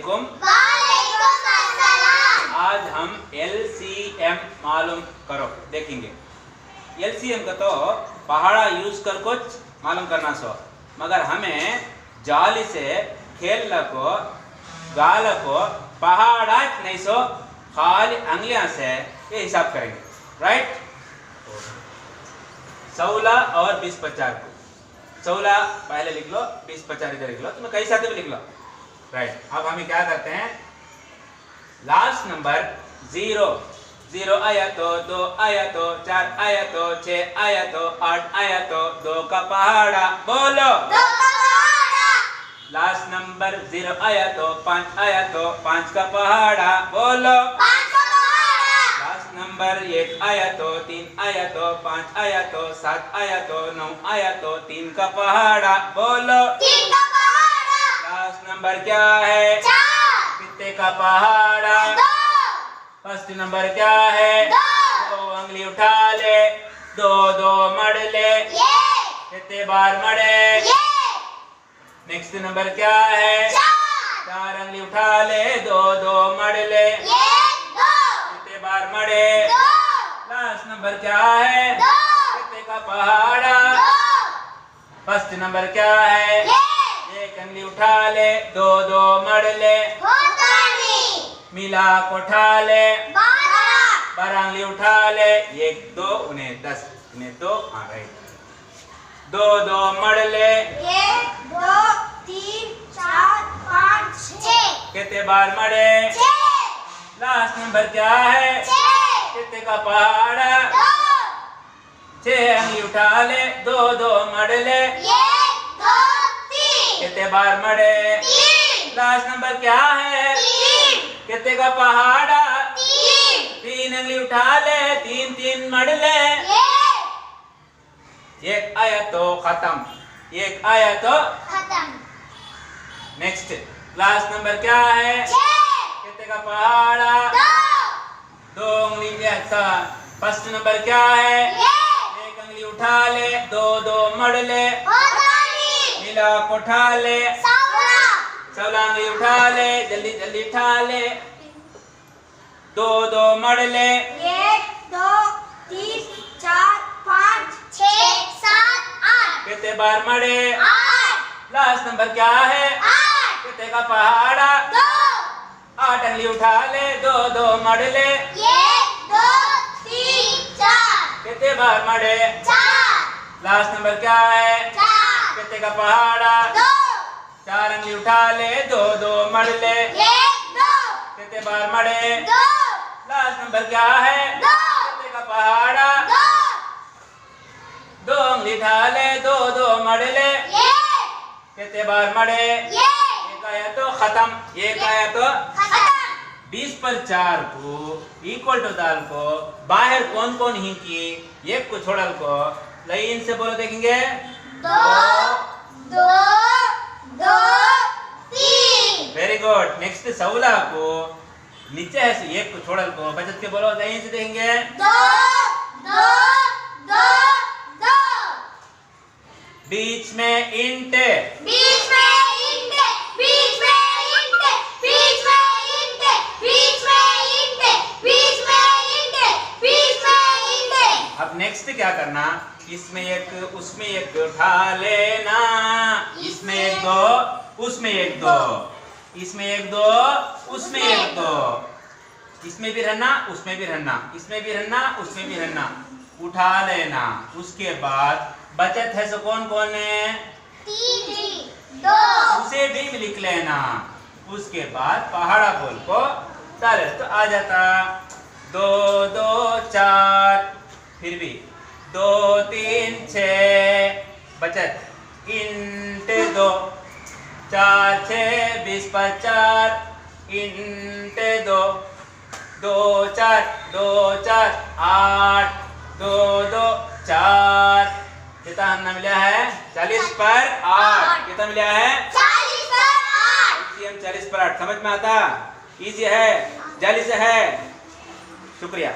वालेकुम। वालेकुम अस्सलाम। आज हम LCM मालूम करो देखेंगे। LCM का तो पहाड़ा यूज कर कुछ मालूम करना सो, मगर हमें जाली से खेल को गाल को पहाड़ा नहीं सो, खाली अंगलियां से ये हिसाब करेंगे। राइट, 16 और 20-50 को 16 पहले लिख लो, 20-50 इधर लिख लो, तुम्हें कई साथ भी लिख लो। राइट, अब हम क्या करते हैं, लास्ट नंबर 0 0 आया तो 2 आया तो 4 आया तो 6 आया तो 8 आया तो 2 का पहाड़ा बोलो। 2 का पहाड़ा। लास्ट नंबर 0 आया तो 5 आया तो 5 का पहाड़ा बोलो। 5 का पहाड़ा। लास्ट नंबर 1 आया तो 3 आया तो 5 आया तो 7 आया तो 9 आया तो 3 का पहाड़ा बोलो। 3 का पहाड़ा। लास्ट नंबर क्या है? 4। कितने का पहाड़ा? 2। फर्स्ट नंबर क्या है? 2। 2 उंगली उठा ले, 2 2 मड़ ले, कितने बार मड़े? नेक्स्ट नंबर क्या है? 4 उंगली उठा ले, 2 2 मड़ ले, 2। कितने बार मड़े? 2। लास्ट नंबर क्या है? 2। कितने का पहाड़ा? 2। फर्स्ट नंबर क्या है? 1 उंगली उठा ले, 2 2 मड़ ले, होता नहीं। मिला को उठा ले, 12। 12 उंगली उठा ले, 1 2 उन्हें 10 उन्हें 2, हाँ राइट, 2 2 मड़ ले, 1 2 3 4 5 6। कितने बार मड़े? 6। लास्ट नंबर क्या है? 6। कितने का पहाड़ा? 2। 6 उंगली उठा ले, 2 2 मड़ ले, 1 2 3। कितने बार मड़े? 3। लास्ट नंबर क्या है? 3। कितने का पहाड़ा? 3। 3 उंगली उठा ले, 3 3 मड़ ले, 1 आया तो खत्म, 1 आया तो खत्म। नेक्स्ट। लास्ट नंबर क्या है? 6। कितने का पहाड़ा? 2। 2 उंगली ऐसा। फर्स्ट नंबर क्या है? 1 उंगली उठा ले, 2 2 मड़ ले, होता नहीं। मिला को उठा ले, 16। 16 उंगली उठा ले, जल्दी जल्दी उठा ले, 2 2 मड़ ले, 1 2 3 4 5 6 7 8। कितने बार मड़े? 8। लास्ट नंबर क्या है? 8। कितने का पहाड़ा? 2। 8 उंगली उठा ले, 2 2 मड़ ले, 1 2 3 4। कितने बार मड़े? 4। लास्ट नंबर क्या है? 4। कितने का पहाड़ा? 2। 4 उंगली उठा ले, 2 2 मड़ ले, 1 2 कितने बार मड़े? 2। लास्ट नंबर क्या है? 2। कितने का पहाड़ा? 2। 2 उंगली उठा ले, 2 2 मड़ ले, 1 कितने बार मड़े? 1 आया तो खत्म, 1 आया तो खत्म। 20 पर 4 को इक्वल टू दाल को बाहर कौन कौन ही की, 1 को छोड़ल को लाइन से बोलो देखेंगे। 2 2 2 3। Very good. नेक्स्ट 16 को नीचे है से 1 को छोड़ल को बचत के बोलो लाइन से देखेंगे। 2 2 2 2। बीच में इंट, बीच में इंट। बीच में इंट। बीच में इंट। बीच में इंट। बीच में इंट। बीच में इंट। अब नेक्स्ट क्या करना, इसमें 1 उसमें 1 उठा लेना, इसमें 1 2 उसमें 1 2, इसमें 1 2 उसमें 1 2, इसमें भी रहना उसमें भी रहना, इसमें भी रहना उसमें भी रहना, उठा लेना। उसके बाद बचत है सो कौन कौन है? 3 2। उसे भी लिख लेना। उसके बाद पहाड़ा बोल को डाले तो आ जाता 2 2 4, फिर भी 2 3 6, बचत इंट 2, 4 6 20 पर 4, इंट 2 2 4 2 4 8 2 2 4, कितना हमने मिला है? 40 पर 8। कितना मिला है? 40 पर 8। LCM 40 पर 8 समझ में आता? इजी है, जल्दी से है। शुक्रिया।